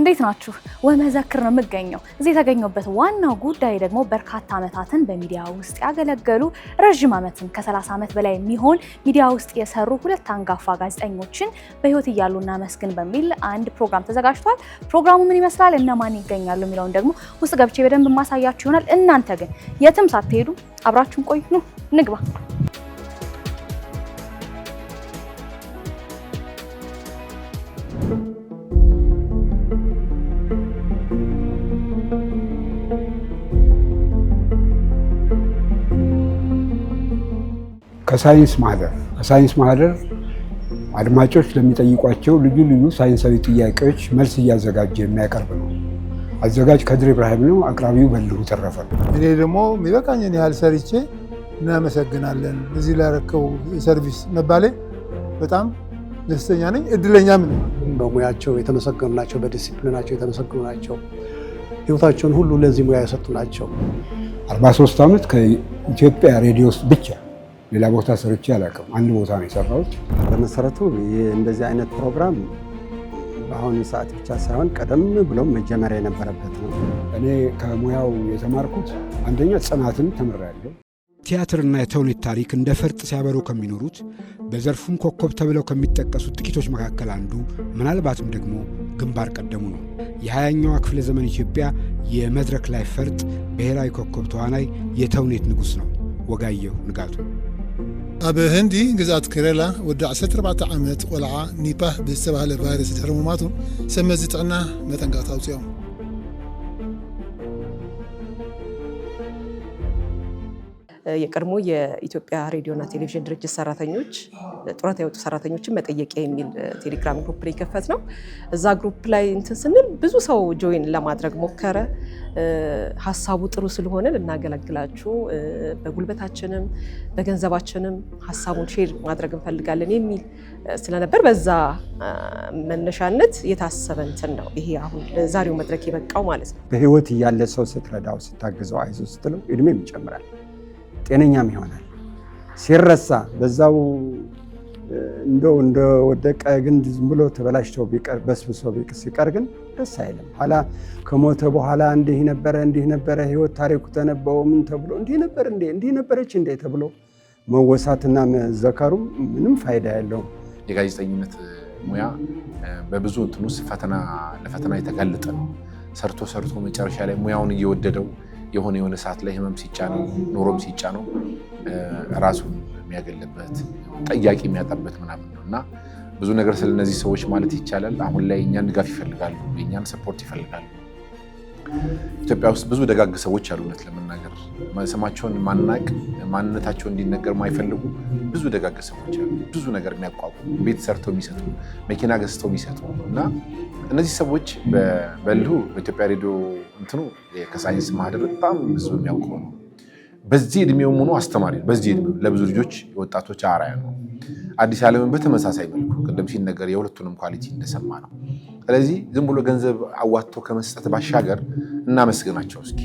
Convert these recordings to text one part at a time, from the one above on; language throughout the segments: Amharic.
እንዴት ናችሁ? ወመዘክር ነው የምገኘው። እዚህ የተገኘሁበት ዋናው ጉዳይ ደግሞ በርካታ ዓመታትን በሚዲያ ውስጥ ያገለገሉ ረጅም ዓመትን ከ30 ዓመት በላይ የሚሆን ሚዲያ ውስጥ የሰሩ ሁለት አንጋፋ ጋዜጠኞችን በህይወት እያሉ እናመስግን በሚል አንድ ፕሮግራም ተዘጋጅቷል። ፕሮግራሙ ምን ይመስላል፣ እነማን ይገኛሉ የሚለውን ደግሞ ውስጥ ገብቼ በደንብ ማሳያችሁ ይሆናል። እናንተ ግን የትም ሳትሄዱ አብራችሁን ቆዩ። ነው ንግባ። ከሳይንስ ማህደር አድማጮች ለሚጠይቋቸው ልዩ ልዩ ሳይንሳዊ ጥያቄዎች መልስ እያዘጋጀ የሚያቀርብ ነው። አዘጋጅ ከድር ኢብራሂም ነው። አቅራቢው በልሁ ተረፈ። እኔ ደግሞ የሚበቃኝን ያህል ሰርቼ እናመሰግናለን እዚህ ላረከው ሰርቪስ መባሌ በጣም ደስተኛ ነኝ፣ እድለኛም ነኝ። በሙያቸው የተመሰገኑ ናቸው፣ በዲሲፕሊናቸው የተመሰገኑ ናቸው፣ ህይወታቸውን ሁሉ ለዚህ ሙያ የሰጡ ናቸው። 43 ዓመት ከኢትዮጵያ ሬዲዮ ውስጥ ብቻ ሌላ ቦታ ሰርቼ አላውቅም። አንድ ቦታ ነው የሰራሁት። በመሰረቱ እንደዚህ አይነት ፕሮግራም በአሁኑ ሰዓት ብቻ ሳይሆን ቀደም ብሎም መጀመሪያ የነበረበት ነው። እኔ ከሙያው የተማርኩት አንደኛ ጽናትን ተምሬያለሁ። ቲያትርና የተውኔት ታሪክ እንደ ፈርጥ ሲያበሩ ከሚኖሩት በዘርፉም ኮከብ ተብለው ከሚጠቀሱት ጥቂቶች መካከል አንዱ ምናልባትም ደግሞ ግንባር ቀደሙ ነው። የ20ኛዋ ክፍለ ዘመን ኢትዮጵያ የመድረክ ላይ ፈርጥ፣ ብሔራዊ ኮከብ ተዋናይ፣ የተውኔት ንጉሥ ነው ወጋየሁ ንጋቱ። ኣብ ህንዲ ግዛት ኬረላ ወዲ 14 ዓመት ቆልዓ ኒፓህ ብዝተባሃለ ቫይረስ ድሕሪ ምማቱ ሰመዚ ጥዕና መጠንቀቕታ ኣውፅኦም። የቀድሞ የኢትዮጵያ ሬዲዮና ቴሌቪዥን ድርጅት ሰራተኞች ጡረታ የወጡ ሰራተኞችን መጠየቂያ የሚል ቴሌግራም ግሩፕ ላይ ከፈት ነው። እዛ ግሩፕ ላይ እንትን ስንል ብዙ ሰው ጆይን ለማድረግ ሞከረ። ሀሳቡ ጥሩ ስለሆነ ልናገለግላችሁ በጉልበታችንም በገንዘባችንም ሀሳቡን ሼር ማድረግ እንፈልጋለን የሚል ስለነበር በዛ መነሻነት የታሰበ እንትን ነው ይሄ አሁን ዛሬው መድረክ የበቃው ማለት ነው። በህይወት እያለ ሰው ስትረዳው ስታግዘው አይዞ ስትለው እድሜም ይጨምራል፣ ጤነኛም ይሆናል። ሲረሳ በዛው እንደወደቀ ግን ዝም ብሎ ተበላሽቶ ቢቀር በስብሶ ሲቀር ግን ደስ አይልም። ኋላ ከሞተ በኋላ እንዲህ ነበረ ህይወት ታሪኩ ተነበው ምን ተብሎ እንዲህ ነበረች እንዴ ተብሎ መወሳትና መዘከሩ ምንም ፋይዳ የለውም። የጋዜጠኝነት ሙያ በብዙ እንትን ውስጥ ለፈተና የተጋለጠ ነው። ሰርቶ መጨረሻ ላይ ሙያውን እየወደደው የሆነ ሰዓት ላይ ህመም ሲጫነው ኑሮም ሲጫነው ራሱን የሚያገልበት ጠያቂ የሚያጣበት ምናምን ነው እና ብዙ ነገር ስለነዚህ ሰዎች ማለት ይቻላል። አሁን ላይ እኛን ድጋፍ ይፈልጋሉ፣ የእኛን ሰፖርት ይፈልጋሉ። ኢትዮጵያ ውስጥ ብዙ ደጋግ ሰዎች አሉ። እውነት ለመናገር ስማቸውን ማናቅ ማንነታቸው እንዲነገር ማይፈልጉ ብዙ ደጋግ ሰዎች አሉ። ብዙ ነገር የሚያቋቁሙ ቤት ሰርተው የሚሰጡ መኪና ገዝተው የሚሰጡ እና እነዚህ ሰዎች በልሁ በኢትዮጵያ ሬዲዮ እንትኑ ከሳይንስ ማህደር በጣም ብዙ የሚያውቀው ነው። በዚህ እድሜውም ሆኖ አስተማሪ ነው። በዚህ እድሜው ለብዙ ልጆች ወጣቶች አርአያ ነው። አዲስ ዓለምን በተመሳሳይ መልኩ ቅድም ሲነገር የሁለቱንም ኳሊቲ እንደሰማ ነው። ስለዚህ ዝም ብሎ ገንዘብ አዋጥቶ ከመስጠት ባሻገር እናመስግናቸው እስኪ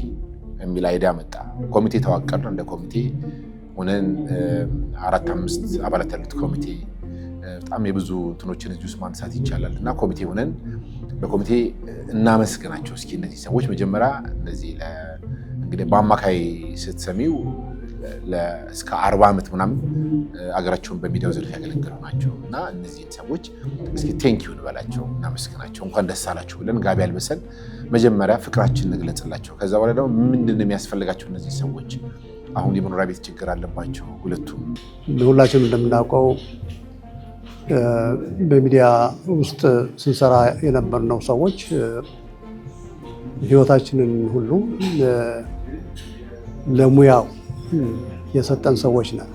የሚል አይዲያ መጣ። ኮሚቴ ተዋቀርን። እንደ ኮሚቴ ሆነን 4-5 አባላት ያሉት ኮሚቴ በጣም የብዙ እንትኖችን እዚህ ውስጥ ማንሳት ይቻላል እና ኮሚቴ ሆነን በኮሚቴ እናመስግናቸው እስኪ እነዚህ ሰዎች መጀመሪያ እነዚህ እንግዲህ በአማካይ ስትሰሚው እስከ 40 ዓመት ምናምን አገራቸውን በሚዲያው ዘርፍ ያገለገሉ ናቸው እና እነዚህን ሰዎች እስኪ ቴንኪው እንበላቸው፣ እናመስግናቸው፣ እንኳን ደስ አላችሁ ብለን ጋቢ አልበሰን መጀመሪያ ፍቅራችን እንግለጽላቸው። ከዛ በኋላ ደግሞ ምንድን ነው የሚያስፈልጋቸው እነዚህ ሰዎች? አሁን የመኖሪያ ቤት ችግር አለባቸው ሁለቱም። ሁላችንም እንደምናውቀው በሚዲያ ውስጥ ስንሰራ የነበርነው ሰዎች ህይወታችንን ሁሉ ለሙያው የሰጠን ሰዎች ነን።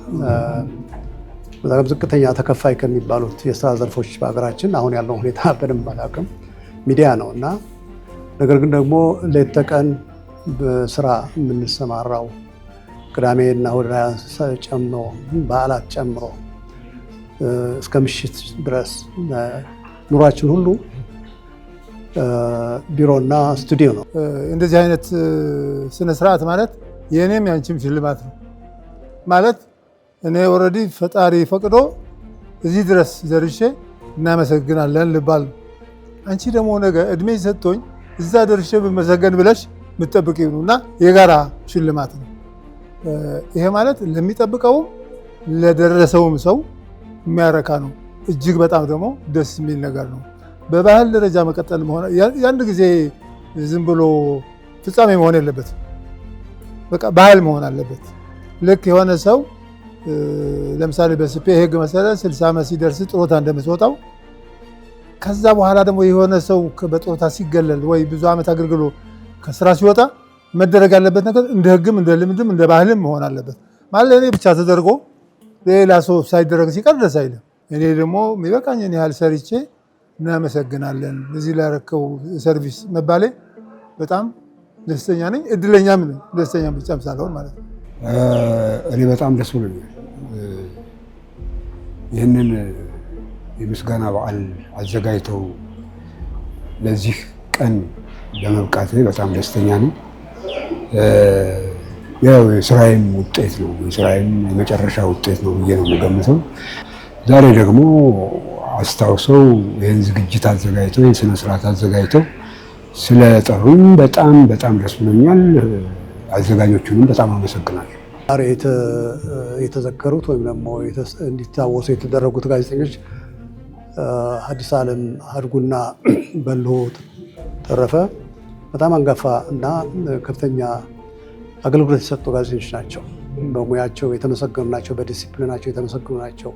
በጣም ዝቅተኛ ተከፋይ ከሚባሉት የስራ ዘርፎች በሀገራችን አሁን ያለው ሁኔታ በደንብ አላውቅም፣ ሚዲያ ነው እና ነገር ግን ደግሞ ሌት ተቀን በስራ የምንሰማራው ቅዳሜና እሑድ ጨምሮ በዓላት ጨምሮ እስከ ምሽት ድረስ ኑሯችን ሁሉ ቢሮና ስቱዲዮ ነው። እንደዚህ አይነት ስነ ስርዓት ማለት የኔም ያንቺም ሽልማት ነው ማለት እኔ ኦልሬዲ ፈጣሪ ፈቅዶ እዚህ ድረስ ዘርሼ እናመሰግናለን ልባል አንቺ ደግሞ ነገ እድሜ ሰጥቶኝ እዛ ደርሼ በመሰገን ብለሽ የምትጠብቂው ነው እና የጋራ ሽልማት ነው። ይሄ ማለት ለሚጠብቀውም ለደረሰውም ሰው የሚያረካ ነው። እጅግ በጣም ደግሞ ደስ የሚል ነገር ነው። በባህል ደረጃ መቀጠል መሆን የአንድ ጊዜ ዝም ብሎ ፍጻሜ መሆን የለበትም። በቃ ባህል መሆን አለበት። ልክ የሆነ ሰው ለምሳሌ በስፔ ህግ መሰረት 60 ዓመት ሲደርስ ጡረታ እንደምትወጣው ከዛ በኋላ ደግሞ የሆነ ሰው በጡረታ ሲገለል ወይ ብዙ ዓመት አገልግሎ ከስራ ሲወጣ መደረግ ያለበት ነገር እንደ ህግም እንደ ልምድም እንደ ባህልም መሆን አለበት። ማለት እኔ ብቻ ተደርጎ ሌላ ሰው ሳይደረግ ሲቀር ደስ አይልም። እኔ ደግሞ የሚበቃኝን ያህል ሰርቼ እናመሰግናለን እዚህ ላረከው ሰርቪስ መባሌ በጣም ደስተኛ ነኝ። እድለኛም ነኝ። ደስተኛ ብቻም ሳልሆን ማለት ነው። እኔ በጣም ደስ ብሎኛል። ይህንን የምስጋና በዓል አዘጋጅተው ለዚህ ቀን በመብቃቴ በጣም ደስተኛ ነኝ። ያው የስራዬም ውጤት ነው፣ የስራዬም የመጨረሻ ውጤት ነው ብዬ ነው የምገምተው። ዛሬ ደግሞ አስታውሰው ይህን ዝግጅት አዘጋጅተው ይህን ስነስርዓት አዘጋጅተው ስለጠሩኝ በጣም በጣም ደስ ብሎኛል። አዘጋጆቹንም በጣም አመሰግናለሁ። ዛሬ የተዘከሩት ወይም ደግሞ እንዲታወሱ የተደረጉት ጋዜጠኞች ሐዲስ ዓለም አድጉና በልሆ ተረፈ በጣም አንጋፋ እና ከፍተኛ አገልግሎት የሰጡ ጋዜጠኞች ናቸው። በሙያቸው የተመሰገኑ ናቸው። በዲሲፕሊናቸው የተመሰገኑ ናቸው።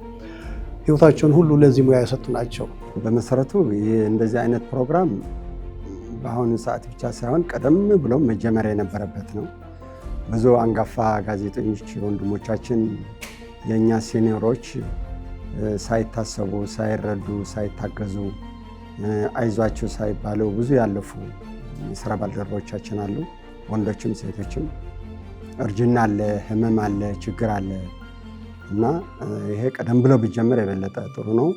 ህይወታቸውን ሁሉ ለዚህ ሙያ የሰጡ ናቸው። በመሰረቱ እንደዚህ አይነት ፕሮግራም በአሁኑ ሰዓት ብቻ ሳይሆን ቀደም ብሎ መጀመሪያ የነበረበት ነው። ብዙ አንጋፋ ጋዜጠኞች ወንድሞቻችን የእኛ ሲኒየሮች ሳይታሰቡ፣ ሳይረዱ፣ ሳይታገዙ አይዟቸው ሳይባሉ ብዙ ያለፉ የስራ ባልደረቦቻችን አሉ። ወንዶችም ሴቶችም። እርጅና አለ፣ ህመም አለ፣ ችግር አለ እና ይሄ ቀደም ብሎ ቢጀመር የበለጠ ጥሩ ነው።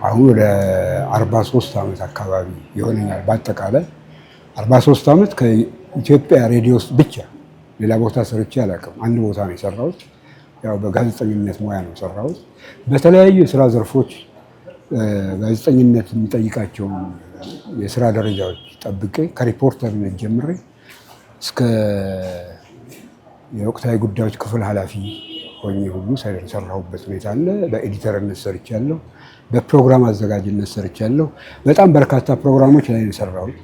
አሁን ወደ 43 ዓመት አካባቢ ይሆነኛል። በአጠቃላይ 43 ዓመት ከኢትዮጵያ ሬዲዮ ውስጥ ብቻ ሌላ ቦታ ሰርቼ አላውቅም። አንድ ቦታ ነው የሰራሁት። ያው በጋዜጠኝነት ሙያ ነው የሰራሁት። በተለያዩ የስራ ዘርፎች ጋዜጠኝነት የሚጠይቃቸውን የስራ ደረጃዎች ጠብቄ ከሪፖርተርነት ጀምሬ እስከ የወቅታዊ ጉዳዮች ክፍል ኃላፊ ሆኜ ሁሉ ሰራሁበት ሁኔታ አለ። በኤዲተርነት ሰርቻለሁ። በፕሮግራም አዘጋጅነት ሰርቻለሁ። በጣም በርካታ ፕሮግራሞች ላይ የሰራሁት።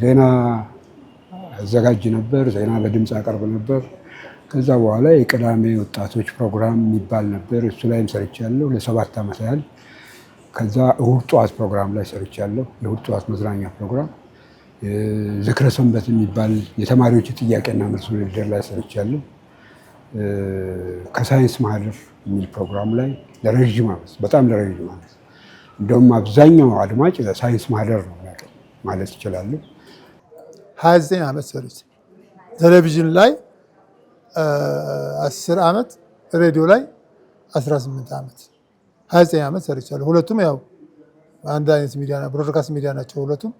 ዜና አዘጋጅ ነበር። ዜና በድምፅ አቀርብ ነበር። ከዛ በኋላ የቅዳሜ ወጣቶች ፕሮግራም የሚባል ነበር። እሱ ላይም ሰርቻለሁ ለ7 ዓመት ያህል። ከዛ እሁድ ጠዋት ፕሮግራም ላይ ሰርቻለሁ። የእሁድ ጠዋት መዝናኛ ፕሮግራም። ዝክረ ሰንበት የሚባል የተማሪዎች ጥያቄና መልስ ውድድር ላይ ሰርቻለሁ። ከሳይንስ ማህደር የሚል ፕሮግራም ላይ ለረዥም ዓመት፣ በጣም ለረዥም ዓመት፣ እንደውም አብዛኛው አድማጭ ሳይንስ ማህደር ነው የሚያውቀው ማለት ይችላሉ። 29 ዓመት ሰርቼ ቴሌቪዥን ላይ 10 ዓመት፣ ሬዲዮ ላይ 18 ዓመት፣ 29 ዓመት ሰርቻለሁ። ሁለቱም ያው አንድ አይነት ሚዲያ ነው፣ ብሮድካስት ሚዲያ ናቸው ሁለቱም።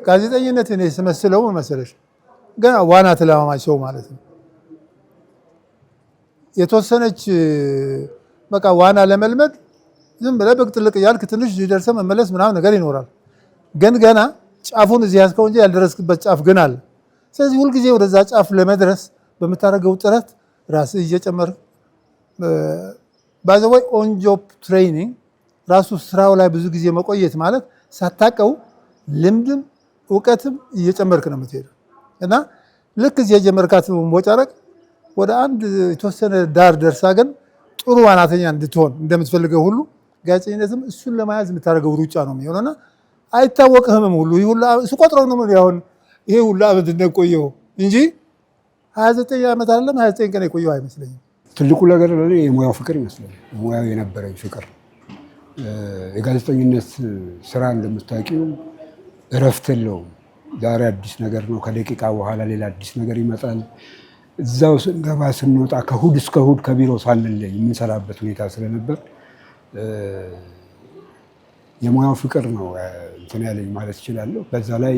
ጋዜጠኝነትን ስመስለው መሰለሽ ገና ዋና ተለማማጅ ሰው ማለት ነው። የተወሰነች በቃ ዋና ለመልመድ ዝም ብለህ ብቅ ጥልቅ እያልክ ትንሽ ደርሰህ መመለስ ምናምን ነገር ይኖራል። ግን ገና ጫፉን እዚህ ያዝከው እንጂ ያልደረስክበት ጫፍ ግን አለ። ስለዚህ ሁልጊዜ ወደዛ ጫፍ ለመድረስ በምታደርገው ጥረት ራስህ እየጨመር ባይ ዘ ወይ ኦን ጆብ ትሬኒንግ ራሱ ስራው ላይ ብዙ ጊዜ መቆየት ማለት ሳታውቀው ልምድም እውቀትም እየጨመርክ ነው የምትሄደው እና ልክ እዚህ የጀመርካት ሞጫረቅ ወደ አንድ የተወሰነ ዳር ደርሳ ግን ጥሩ ዋናተኛ እንድትሆን እንደምትፈልገው ሁሉ ጋዜጠኝነትም እሱን ለመያዝ የምታደርገው ሩጫ ነው የሚሆነውና አይታወቅህም ሁሉ ይሁላ ስቆጥረው ነው ያሁን ይሄ ሁላ ዓመት እንደቆየው እንጂ 29 ዓመት አይደለም 29 ቀን የቆየው አይመስለኝም። ትልቁ ነገር ለኔ የሙያው ፍቅር ይመስለኛል። ሙያው የነበረኝ ፍቅር። የጋዜጠኝነት ስራ እንደምታውቂው እረፍት የለውም። ዛሬ አዲስ ነገር ነው፣ ከደቂቃ በኋላ ሌላ አዲስ ነገር ይመጣል። እዛው ስንገባ ስንወጣ ከእሑድ እስከ እሑድ ከቢሮ ሳንለይ የምንሰራበት ሁኔታ ስለነበር የሙያው ፍቅር ነው እንትን ያለኝ ማለት እችላለሁ። በዛ ላይ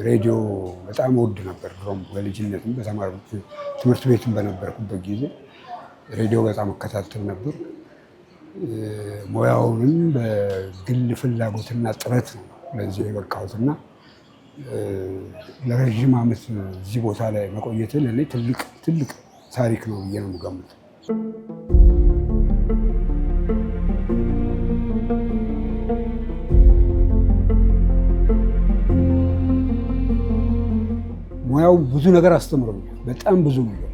ሬዲዮ በጣም እወድ ነበር። ድሮም በልጅነትም ትምህርት ቤትም በነበርኩበት ጊዜ ሬዲዮ በጣም እከታተል ነበር። ሙያውንም በግል ፍላጎትና ጥረት ነው ለዚህ የበቃሁትና ለረዥም ዓመት እዚህ ቦታ ላይ መቆየት ለእኔ ትልቅ ታሪክ ነው ብዬ ነው የምገምተው። ሙያው ብዙ ነገር አስተምሮኛል። በጣም ብዙ ነገር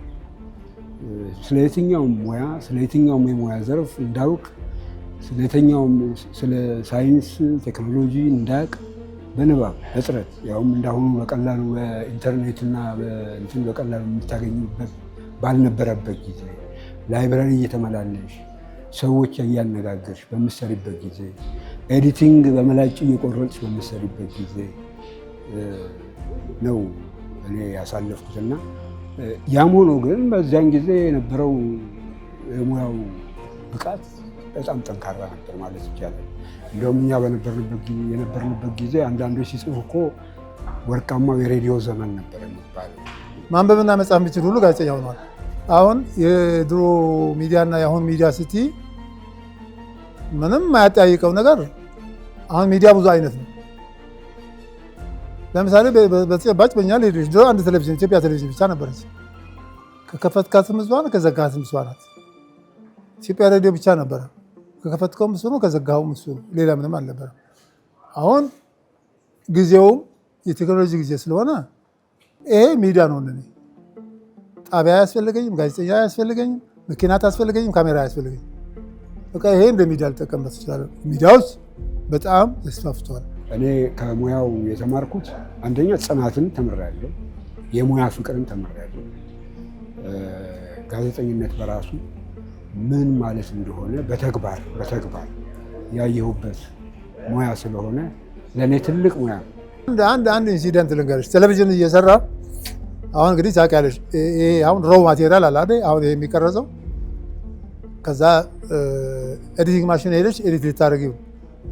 ስለ የትኛውም ሙያ ስለ የትኛውም የሙያ ዘርፍ እንዳውቅ ስለ ሳይንስ ቴክኖሎጂ እንዳውቅ በንባብ በጥረት ያውም እንዳሁኑ በቀላሉ በኢንተርኔትና በእንትን በቀላሉ የምታገኙበት ባልነበረበት ጊዜ ላይብራሪ እየተመላለሽ ሰዎች እያነጋገርሽ በምትሰሪበት ጊዜ ኤዲቲንግ በመላጭ እየቆረጥሽ በምትሰሪበት ጊዜ ነው እኔ ያሳለፍኩትና ያም ሆኖ ግን በዚያን ጊዜ የነበረው የሙያው ብቃት በጣም ጠንካራ ነበር ማለት ይቻላል። እንደውም እኛ የነበርንበት ጊዜ አንዳንዶች ሲጽፉ እኮ ወርቃማው የሬዲዮ ዘመን ነበር የሚባለው። ማንበብና መጻፍ የሚችል ሁሉ ጋዜጠኛ ሆኗል። አሁን የድሮ ሚዲያና የአሁን ሚዲያ ስትይ ምንም አያጠያይቀው ነገር። አሁን ሚዲያ ብዙ አይነት ነው። ለምሳሌ በተጨባጭ በእኛ ሌሎች ድሮ አንድ ቴሌቪዥን ኢትዮጵያ ቴሌቪዥን ብቻ ነበረች። ከከፈትካትም እሷ ናት፣ ከዘጋሃትም እሷ ናት። ኢትዮጵያ ሬዲዮ ብቻ ነበረ። ከከፈትከውም እሱ ነው፣ ከዘጋኸውም እሱ ነው። ሌላ ምንም አልነበረም። አሁን ጊዜውም የቴክኖሎጂ ጊዜ ስለሆነ ይሄ ሚዲያ ነው። እኔ ጣቢያ አያስፈልገኝም፣ ጋዜጠኛ አያስፈልገኝም፣ መኪና አያስፈልገኝም፣ ካሜራ አያስፈልገኝም። በቃ ይሄ እንደ ሚዲያ ልጠቀምበት እችላለሁ። ሚዲያዎች በጣም ተስፋፍተዋል። እኔ ከሙያው የተማርኩት አንደኛ ጽናትን ተምሬያለሁ፣ የሙያ ፍቅርን ተምሬያለሁ። ጋዜጠኝነት በራሱ ምን ማለት እንደሆነ በተግባር ያየሁበት ሙያ ስለሆነ ለእኔ ትልቅ ሙያ ነው። አንድ ኢንሲደንት ልንገርሽ። ቴሌቪዥን እየሰራ አሁን እንግዲህ ታውቂያለሽ፣ ይሄ አሁን ሮው ማቴሪያል አለ አይደል? አሁን ይሄ የሚቀረጸው ከዛ ኤዲቲንግ ማሽን ሄደሽ ኤዲት ልታደርጊ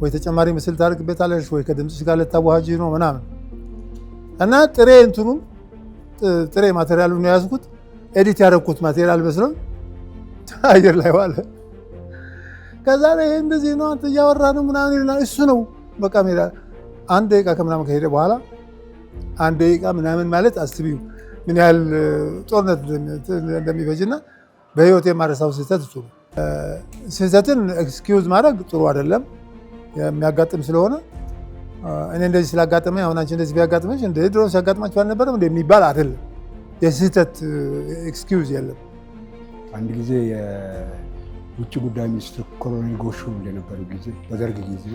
ወይ ተጨማሪ ምስል ታደርግበታለሽ ወይ ከድምፅሽ ጋር ልታዋሃጂ ነው ምናምን እና ጥሬ ማቴሪያሉን ነው የያዝኩት። ኤዲት ያደረግኩት ማቴሪያል መስሎኝ አየር ላይ ዋለ። ከዛ ላይ እንደዚህ ነው አንተ እያወራ ነው ምናምን ይላል። እሱ ነው በቃ ሜዳ አንድ ደቂቃ ከምናምን ከሄደ በኋላ አንድ ደቂቃ ምናምን ማለት አስቢው ምን ያህል ጦርነት እንደሚፈጅና በህይወት የማረሳው ስህተት እሱ ነው። ስህተትን ኤክስኪውዝ ማድረግ ጥሩ አይደለም፣ የሚያጋጥም ስለሆነ እኔ እንደዚህ ስላጋጠመኝ አሁን አንቺ እንደዚህ ቢያጋጥመሽ እንደ ድሮ ሲያጋጥማችሁ አልነበረም እንደሚባል አይደለም። የስህተት ኤክስኪውዝ የለም። አንድ ጊዜ የውጭ ጉዳይ ሚኒስትር ኮሎኔል ጎሹ እንደነበሩ ጊዜ በደርግ ጊዜ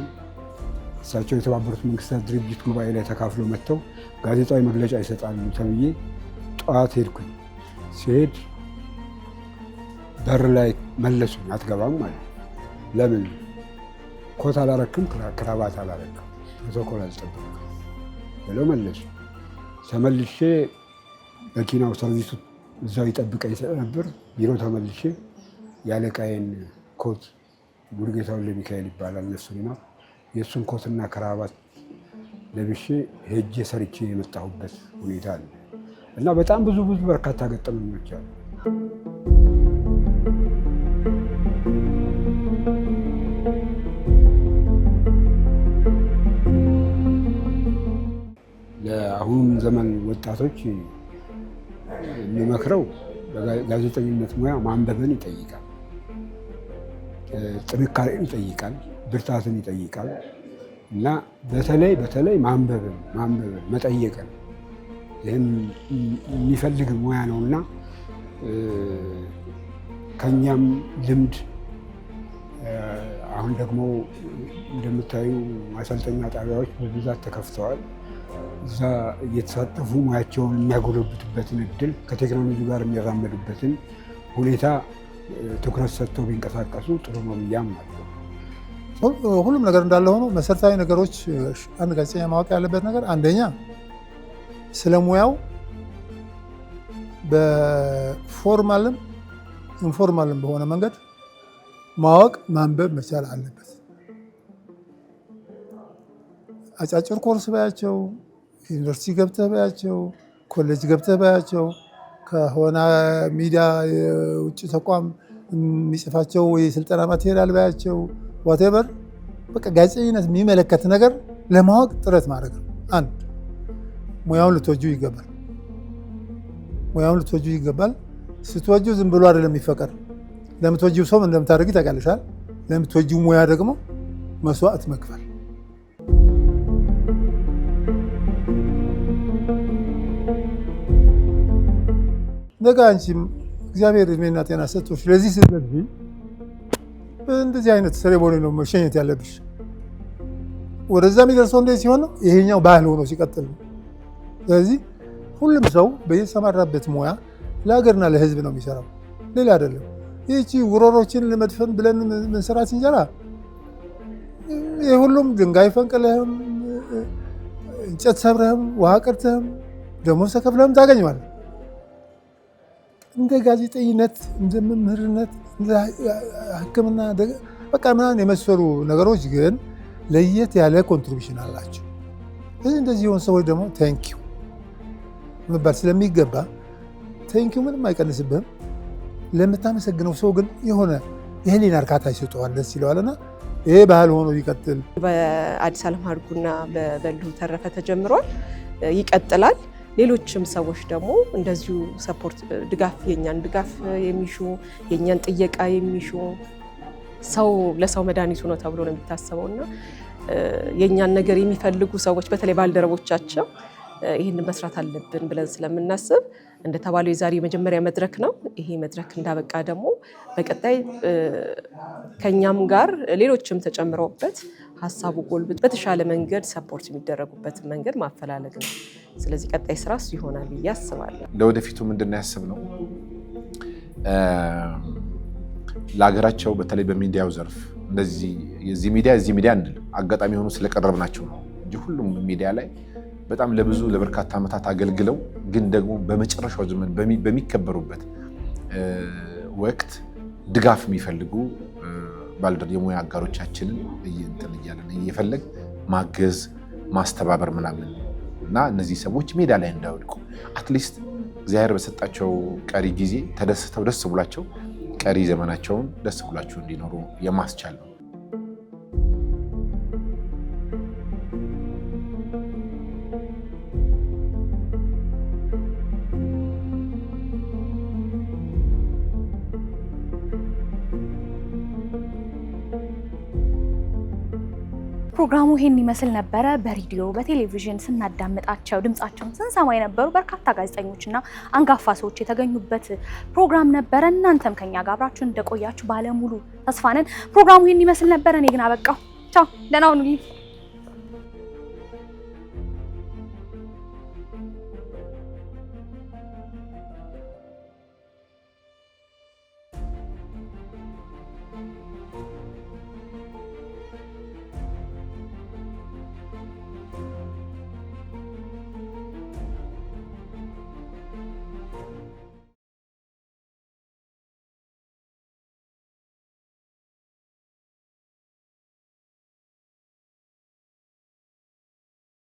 እሳቸው የተባበሩት መንግስታት ድርጅት ጉባኤ ላይ ተካፍለው መጥተው ጋዜጣዊ መግለጫ ይሰጣሉ ተብዬ ጠዋት ሄድኩኝ። ሲሄድ በር ላይ መለሱኝ። አትገባም ማለት ለምን? ኮት አላረክም፣ ክራባት አላረክም፣ ፕሮቶኮል አልጠበቅም ብለው መለሱ። ተመልሼ መኪናው ሰርቪሱ እዛው ይጠብቀኝ ነበር። ቢሮ ተመልሼ ያለቃዬን ኮት ሙሉጌታ ወልደሚካኤል ይባላል እነሱና የእሱን ኮትና ክራባት ለብሼ ሄጄ ሰርቼ የመጣሁበት ሁኔታ አለ እና በጣም ብዙ በርካታ ገጠመኞች አሉ። ለአሁኑ ዘመን ወጣቶች የሚመክረው ጋዜጠኝነት ሙያ ማንበብን ይጠይቃል፣ ጥንካሬን ይጠይቃል፣ ብርታትን ይጠይቃል እና በተለይ ማንበብን መጠየቅን ይህን የሚፈልግ ሙያ ነው እና ከኛም ልምድ አሁን ደግሞ እንደምታዩ ማሰልጠኛ ጣቢያዎች በብዛት ተከፍተዋል። እዛ እየተሳተፉ ሙያቸውን የሚያጎለብቱበትን እድል ከቴክኖሎጂ ጋር የሚራመዱበትን ሁኔታ ትኩረት ሰጥተው ቢንቀሳቀሱ ጥሩ ነው ብዬ አምናለሁ። ሁሉም ነገር እንዳለ ሆኖ መሰረታዊ ነገሮች አንድ ጋዜጠኛ ማወቅ ያለበት ነገር አንደኛ ስለ ሙያው በፎርማልም ኢንፎርማልም በሆነ መንገድ ማወቅ ማንበብ መቻል አለበት። አጫጭር ኮርስ ባያቸው፣ ዩኒቨርሲቲ ገብተህ ባያቸው፣ ኮሌጅ ገብተህ ባያቸው፣ ከሆነ ሚዲያ የውጭ ተቋም የሚጽፋቸው የስልጠና ማቴሪያል ባያቸው፣ ዋቴቨር በቃ ጋዜጠኝነት የሚመለከት ነገር ለማወቅ ጥረት ማድረግ ነው። አንድ ሙያውን ልትወጁ ይገባል። ሙያውን ልትወጁ ይገባል። ስትወጁ ዝም ብሎ አይደለም የሚፈቀድ። ለምትወጂው ሰው እንደምታደርጊ ታውቃለሻል። ለምትወጂው ሙያ ደግሞ መስዋዕት መክፈል። ነገ አንቺም እግዚአብሔር እድሜና ጤና ሰጥቶሽ ለዚህ ስትደርሺ እንደዚህ አይነት ሴሬሞኒ ነው መሸኘት ያለብሽ። ወደዛ የሚደርሰው እንዴት ሲሆን ነው? ይሄኛው ባህል ሆኖ ሲቀጥል ነው። ስለዚህ ሁሉም ሰው በየተሰማራበት ሙያ ለሀገርና ለሕዝብ ነው የሚሰራው፣ ሌላ አይደለም። ይህቺ ጉሮሮችን ለመድፈን ብለን ምንሰራት እንጀራ የሁሉም ድንጋይ ፈንቅለህም እንጨት ሰብረህም ውሃ ቀድተህም ደሞዝ ተከፍለህም ታገኘዋለህ። እንደ ጋዜጠኝነት፣ እንደ መምህርነት፣ እንደ ሕክምና በቃ ምናምን የመሰሉ ነገሮች ግን ለየት ያለ ኮንትሪቢሽን አላቸው። እንደዚህ የሆኑ ሰዎች ደግሞ ቴንኪዩ መባል ስለሚገባ ቴንኪዩ ምንም አይቀንስብህም። ለምታመሰግነው ሰው ግን የሆነ የህሊና እርካታ ይሰጠዋል፣ ደስ ይለዋልና ይሄ ባህል ሆኖ ይቀጥል። በአዲስ አለማርጉና በበልሁ ተረፈ ተጀምሯል፣ ይቀጥላል። ሌሎችም ሰዎች ደግሞ እንደዚሁ ሰፖርት ድጋፍ የኛን ድጋፍ የሚሹ የኛን ጥየቃ የሚሹ ሰው ለሰው መድኃኒቱ ነው ተብሎ ነው የሚታሰበውና የኛን ነገር የሚፈልጉ ሰዎች በተለይ ባልደረቦቻቸው ይህንን መስራት አለብን ብለን ስለምናስብ እንደተባለው የዛሬ የመጀመሪያ መድረክ ነው። ይሄ መድረክ እንዳበቃ ደግሞ በቀጣይ ከኛም ጋር ሌሎችም ተጨምረውበት ሀሳቡ ጎልብት በተሻለ መንገድ ሰፖርት የሚደረጉበትን መንገድ ማፈላለግ ነው። ስለዚህ ቀጣይ ስራ እሱ ይሆናል ብዬ አስባለሁ። ለወደፊቱ ምንድን ነው ያስብነው? ለሀገራቸው በተለይ በሚዲያው ዘርፍ እንደዚህ የዚህ ሚዲያ እንድል አጋጣሚ ሆኖ ስለቀረብናቸው ነው እንጂ ሁሉም ሚዲያ ላይ በጣም ለበርካታ ዓመታት አገልግለው ግን ደግሞ በመጨረሻው ዘመን በሚከበሩበት ወቅት ድጋፍ የሚፈልጉ የሙያ አጋሮቻችንን እየፈለግ ማገዝ ማስተባበር ምናምን እና እነዚህ ሰዎች ሜዳ ላይ እንዳይወድቁ አትሊስት እግዚአብሔር በሰጣቸው ቀሪ ጊዜ ተደስተው ደስ ብሏቸው ቀሪ ዘመናቸውን ደስ ብሏቸው እንዲኖሩ የማስቻል ነው። ፕሮግራሙ ይሄን ይመስል ነበረ። በሬዲዮ በቴሌቪዥን ስናዳምጣቸው ድምጻቸውን ስንሰማ የነበሩ በርካታ ጋዜጠኞችና አንጋፋ ሰዎች የተገኙበት ፕሮግራም ነበረ። እናንተም ከኛ ጋር አብራችሁ እንደቆያችሁ ባለሙሉ ተስፋ ነን። ፕሮግራሙ ይሄን ይመስል ነበረ። እኔ ግን አበቃው። ቻው፣ ደህና ሁኑልኝ።